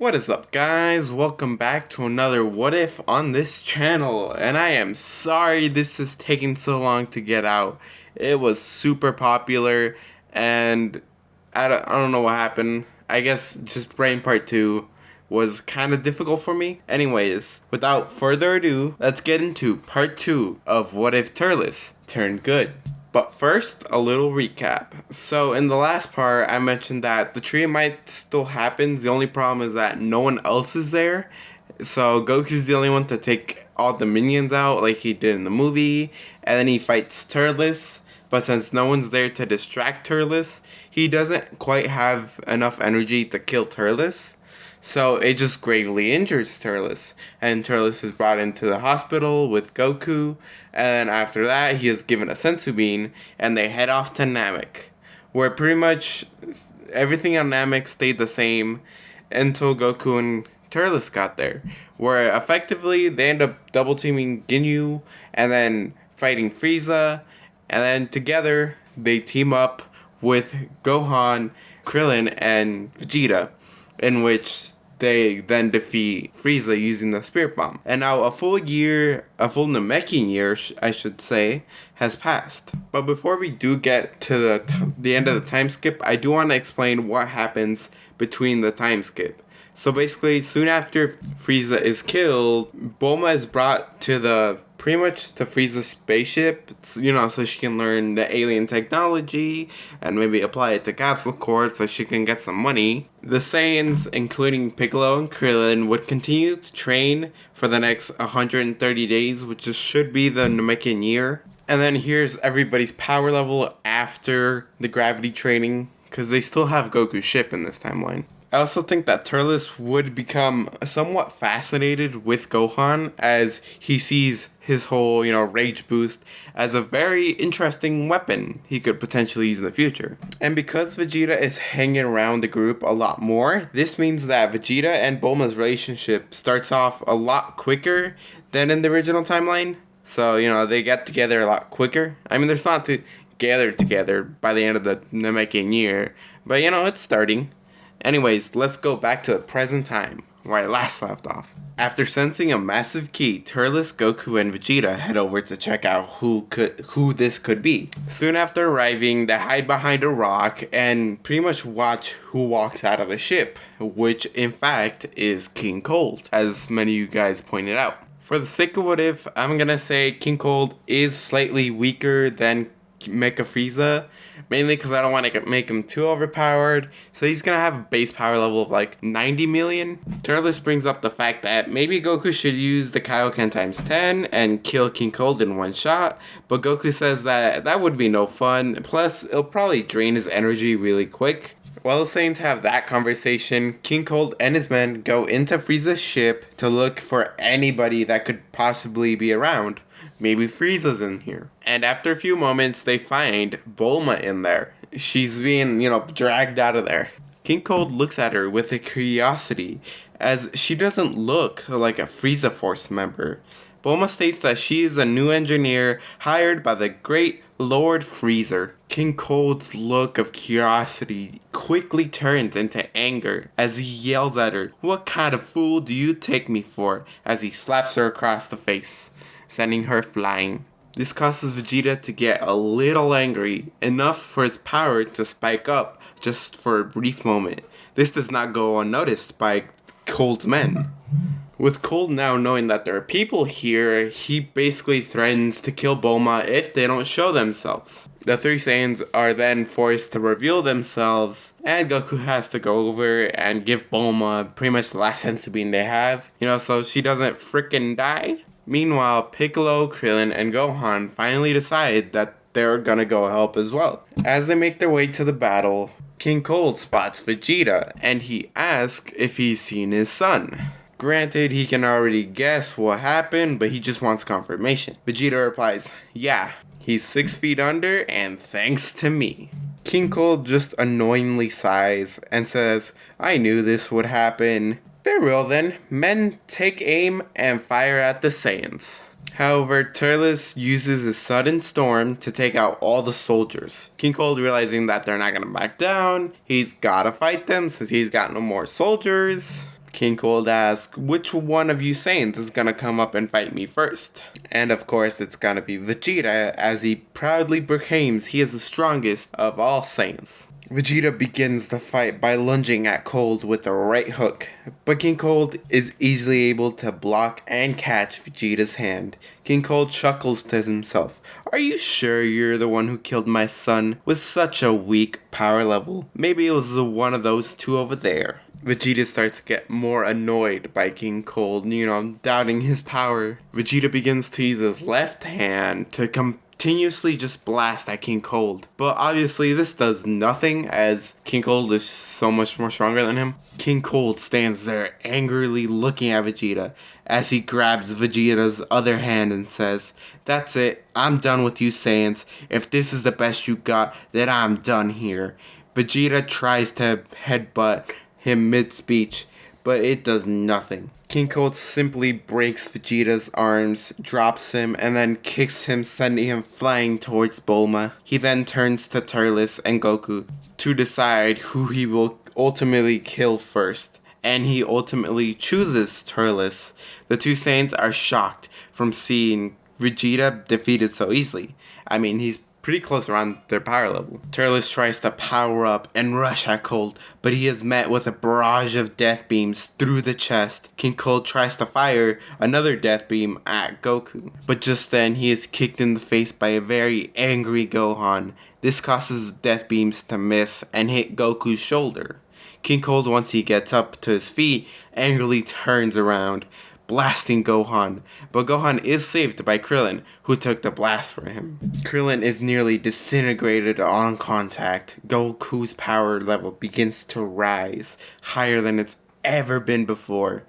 What is up, guys? Welcome back to another What If on this channel, and I am sorry this is taking so long to get out. It was super popular, and I don't know what happened. I guess just Brain Part 2 was kind of difficult for me. Anyways, without further ado, let's get into Part 2 of What If Turles Turned Good. But first, a little recap. So in the last part, I mentioned that the tree might still happen. The only problem is that no one else is there. So Goku's the only one to take all the minions out like he did in the movie. And then he fights Turles. But since no one's there to distract Turles, he doesn't quite have enough energy to kill Turles. So it just gravely injures Turles, and Turles is brought into the hospital with Goku, and after that he is given a sensu bean, and they head off to Namek, where pretty much everything on Namek stayed the same until Goku and Turles got there, where effectively they end up double teaming Ginyu, and then fighting Frieza, and then together they team up with Gohan, Krillin, and Vegeta, in which they then defeat Frieza using the Spirit Bomb. And now a full Namekian year, I should say, has passed. But before we do get to the end of the time skip, I do want to explain what happens between the time skip. So basically, soon after Frieza is killed, Bulma is brought to Frieza's spaceship, so she can learn the alien technology and maybe apply it to Capsule Corp so she can get some money. The Saiyans, including Piccolo and Krillin, would continue to train for the next 130 days, which should be the Namekian year. And then here's everybody's power level after the gravity training, because they still have Goku's ship in this timeline. I also think that Turles would become somewhat fascinated with Gohan as he sees his whole, rage boost as a very interesting weapon he could potentially use in the future. And because Vegeta is hanging around the group a lot more, this means that Vegeta and Bulma's relationship starts off a lot quicker than in the original timeline. So, they get together a lot quicker. I mean, there's not together by the end of the Namekian year, but it's starting. Anyways, let's go back to the present time, where I last left off. After sensing a massive key, Turles, Goku, and Vegeta head over to check out who this could be. Soon after arriving, they hide behind a rock and pretty much watch who walks out of the ship, which in fact is King Cold, as many of you guys pointed out. For the sake of what if, I'm gonna say King Cold is slightly weaker than Mecha Frieza, mainly because I don't want to make him too overpowered, so he's gonna have a base power level of like 90 million. Turles brings up the fact that maybe Goku should use the Kaioken times 10 and kill King Cold in one shot, but Goku says that would be no fun, plus it'll probably drain his energy really quick. While saying to have that conversation, King Cold and his men go into Frieza's ship to look for anybody that could possibly be around. Maybe Frieza's in here. And after a few moments, they find Bulma in there. She's being, dragged out of there. King Cold looks at her with a curiosity, as she doesn't look like a Frieza Force member. Bulma states that she is a new engineer hired by the great Lord Freezer. King Cold's look of curiosity quickly turns into anger as he yells at her, "What kind of fool do you take me for?" as he slaps her across the face, sending her flying. This causes Vegeta to get a little angry, enough for his power to spike up just for a brief moment. This does not go unnoticed by Cold's men. With Cold now knowing that there are people here, he basically threatens to kill Bulma if they don't show themselves. The three Saiyans are then forced to reveal themselves, and Goku has to go over and give Bulma pretty much the last senzu bean they have, so she doesn't frickin' die. Meanwhile, Piccolo, Krillin, and Gohan finally decide that they're gonna go help as well. As they make their way to the battle, King Cold spots Vegeta, and he asks if he's seen his son. Granted, he can already guess what happened, but he just wants confirmation. Vegeta replies, "Yeah, he's 6 feet under, and thanks to me." King Cold just annoyingly sighs and says, "I knew this would happen." Very well then, men take aim and fire at the Saiyans. However, Turles uses his sudden storm to take out all the soldiers. King Cold, realizing that they're not going to back down, he's got to fight them since he's got no more soldiers. King Cold asks, which one of you Saiyans is gonna come up and fight me first? And of course it's gonna be Vegeta, as he proudly proclaims he is the strongest of all Saiyans. Vegeta begins the fight by lunging at Cold with a right hook, but King Cold is easily able to block and catch Vegeta's hand. King Cold chuckles to himself, "Are you sure you're the one who killed my son with such a weak power level? Maybe it was one of those two over there." Vegeta starts to get more annoyed by King Cold, doubting his power. Vegeta begins to use his left hand to continuously just blast at King Cold. But obviously this does nothing, as King Cold is so much more stronger than him. King Cold stands there angrily looking at Vegeta as he grabs Vegeta's other hand and says, "That's it, I'm done with you Saiyans. If this is the best you got, then I'm done here." Vegeta tries to headbutt him mid-speech, but it does nothing. King Cold simply breaks Vegeta's arms, drops him, and then kicks him, sending him flying towards Bulma. He then turns to Turles and Goku to decide who he will ultimately kill first, and he ultimately chooses Turles. The two Saiyans are shocked from seeing Vegeta defeated so easily. I mean, he's pretty close around their power level. Turles tries to power up and rush at Cold, but he is met with a barrage of death beams through the chest. King Cold tries to fire another death beam at Goku, but just then he is kicked in the face by a very angry Gohan. This causes death beams to miss and hit Goku's shoulder. King Cold, once he gets up to his feet, angrily turns around, blasting Gohan, but Gohan is saved by Krillin, who took the blast for him. Krillin is nearly disintegrated on contact. Goku's power level begins to rise higher than it's ever been before.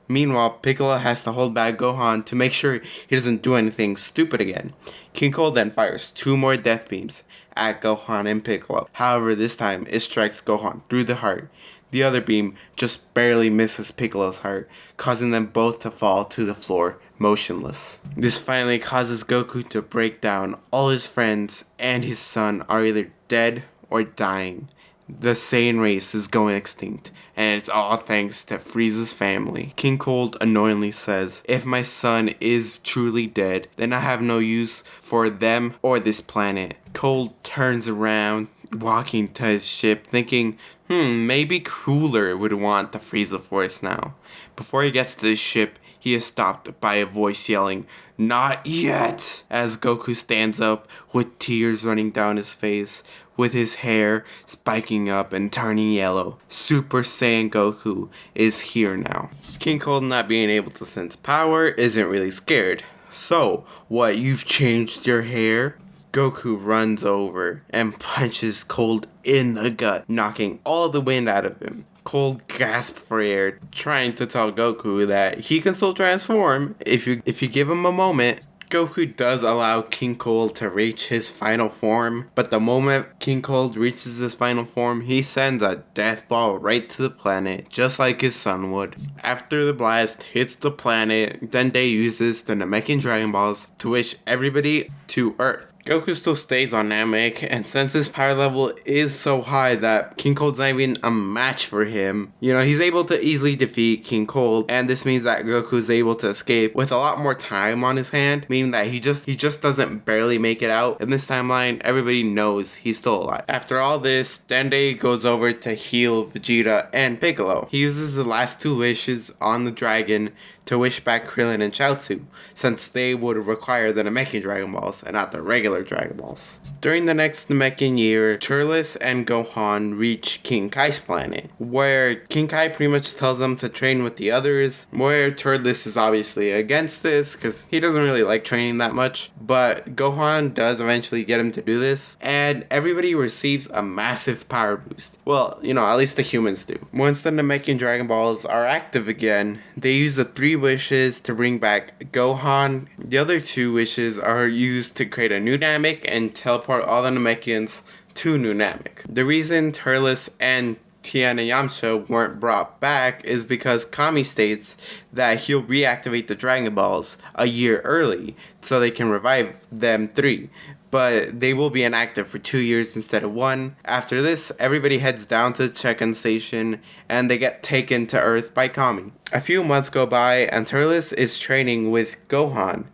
Meanwhile, Piccolo has to hold back Gohan to make sure he doesn't do anything stupid again. King Cold then fires 2 more death beams at Gohan and Piccolo. However, this time it strikes Gohan through the heart. The other beam just barely misses Piccolo's heart, causing them both to fall to the floor, motionless. This finally causes Goku to break down. All his friends and his son are either dead or dying. The Saiyan race is going extinct, and it's all thanks to Frieza's family. King Cold annoyingly says, "If my son is truly dead, then I have no use for them or this planet." Cold turns around, walking to his ship, thinking, maybe Cooler would want the Frieza Force now. Before he gets to his ship, he is stopped by a voice yelling, "Not yet!" as Goku stands up with tears running down his face, with his hair spiking up and turning yellow. Super Saiyan Goku is here now. King Cold, not being able to sense power, isn't really scared. "So, what, you've changed your hair?" Goku runs over and punches Cold in the gut, knocking all the wind out of him. Cold gasps for air, trying to tell Goku that he can still transform if you give him a moment. Goku does allow King Cold to reach his final form, but the moment King Cold reaches his final form, he sends a death ball right to the planet, just like his son would. After the blast hits the planet, Dende uses the Namekian Dragon Balls to wish everybody to Earth. Goku still stays on Namek, and since his power level is so high that King Cold's not even a match for him, he's able to easily defeat King Cold, and this means that Goku's able to escape with a lot more time on his hand, meaning that he just doesn't barely make it out. In this timeline, everybody knows he's still alive. After all this, Dende goes over to heal Vegeta and Piccolo. He uses the last 2 wishes on the dragon to wish back Krillin and Chaozu, since they would require the Namekian Dragon Balls and not the regular Dragon Balls. During the next Namekian year, Turles and Gohan reach King Kai's planet, where King Kai pretty much tells them to train with the others, where Turles is obviously against this because he doesn't really like training that much, but Gohan does eventually get him to do this, and everybody receives a massive power boost. Well, at least the humans do. Once the Namekian Dragon Balls are active again, they use the 3 wishes to bring back Gohan. The other 2 wishes are used to create a new Namek and teleport all the Namekians to New Namek. The reason Turles and Tien and Yamcha weren't brought back is because Kami states that he'll reactivate the Dragon Balls a year early so they can revive them 3. but they will be inactive for 2 years instead of 1. After this, everybody heads down to the check-in station, and they get taken to Earth by Kami. A few months go by, and Turles is training with Gohan,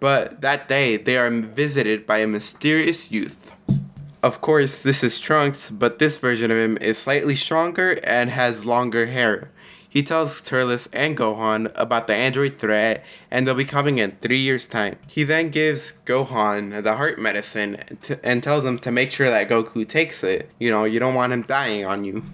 but that day they are visited by a mysterious youth. Of course, this is Trunks, but this version of him is slightly stronger and has longer hair. He tells Turles and Gohan about the android threat, and they'll be coming in 3 years' time. He then gives Gohan the heart medicine and tells him to make sure that Goku takes it. You know, you don't want him dying on you.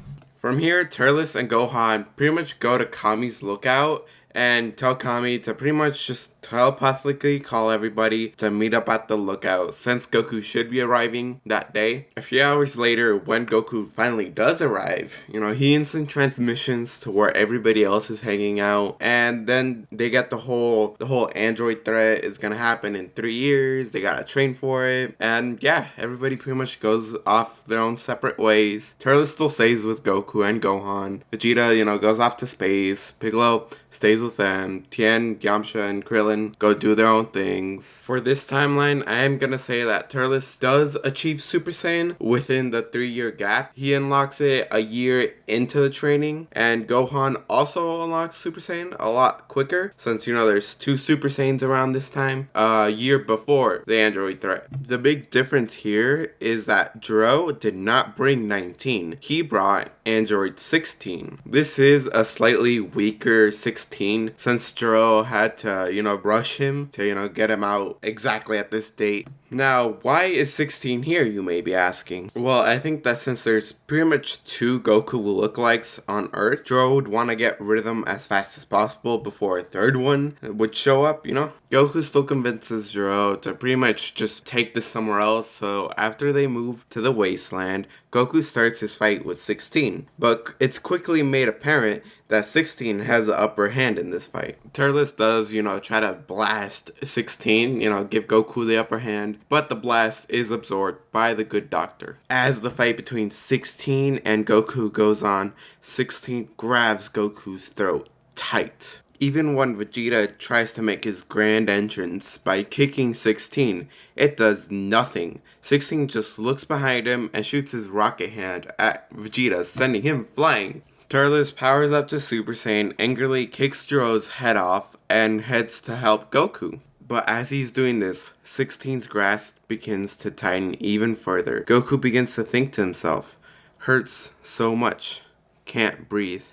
From here, Turles and Gohan pretty much go to Kami's lookout and tell Kami to pretty much just telepathically call everybody to meet up at the lookout, since Goku should be arriving that day. A few hours later, when Goku finally does arrive, you know, he instant transmissions to where everybody else is hanging out, and then they get the whole android threat is gonna happen in 3 years. They gotta train for it, and yeah, everybody pretty much goes off their own separate ways. Turles still stays with Goku and Gohan. Vegeta, you know, goes off to space. Piccolo stays with them. Tien, Yamcha, and Krillin go do their own things. For this timeline, I am gonna say that Turles does achieve Super Saiyan within the 3-year gap. He unlocks it a year into the training, and Gohan also unlocks Super Saiyan a lot quicker, since, you know, there's 2 Super Saiyans around this time, a year before the android threat. The big difference here is that Dro did not bring 19. He brought android 16. This is a slightly weaker 16, since Dro had to, you know, rush him to, you know, get him out exactly at this date. Now, why is 16 here, you may be asking? Well, I think that since there's pretty much 2 Goku lookalikes on Earth, Dro would want to get rid of them as fast as possible before a third one would show up, you know? Goku still convinces Dro to pretty much just take this somewhere else, so after they move to the wasteland, Goku starts his fight with 16, but it's quickly made apparent that 16 has the upper hand in this fight. Turles does, you know, try to blast 16, you know, give Goku the upper hand, but the blast is absorbed by the good doctor. As the fight between 16 and Goku goes on, 16 grabs Goku's throat tight. Even when Vegeta tries to make his grand entrance by kicking 16, it does nothing. 16 just looks behind him and shoots his rocket hand at Vegeta, sending him flying. Turles powers up to Super Saiyan, angrily kicks Dro's head off, and heads to help Goku. But as he's doing this, 16's grasp begins to tighten even further. Goku begins to think to himself, hurts so much, can't breathe.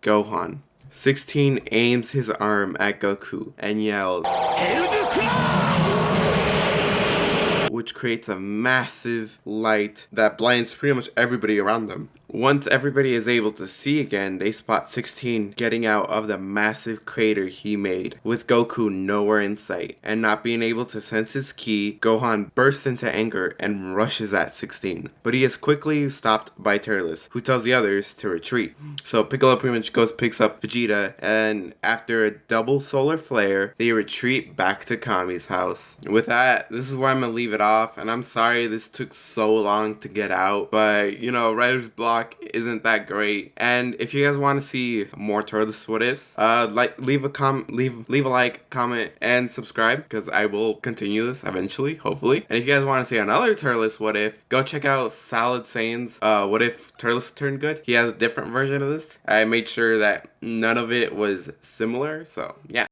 Gohan. 16 aims his arm at Goku and yells, which creates a massive light that blinds pretty much everybody around them. Once everybody is able to see again, they spot 16 getting out of the massive crater he made, with Goku nowhere in sight. And not being able to sense his ki, Gohan bursts into anger and rushes at 16. But he is quickly stopped by Turles, who tells the others to retreat. So Piccolo pretty much picks up Vegeta, and after a double solar flare, they retreat back to Kami's house. With that, this is where I'm gonna leave it off, and I'm sorry this took so long to get out, but, you know, writer's block isn't that great. And if you guys want to see more Turles What Ifs, leave a like, comment, and subscribe, because I will continue this eventually, hopefully. And if you guys want to see another Turles What If, go check out Solid Saiyan's What If Turles Turned Good. He has a different version of this. I made sure that none of it was similar, so yeah.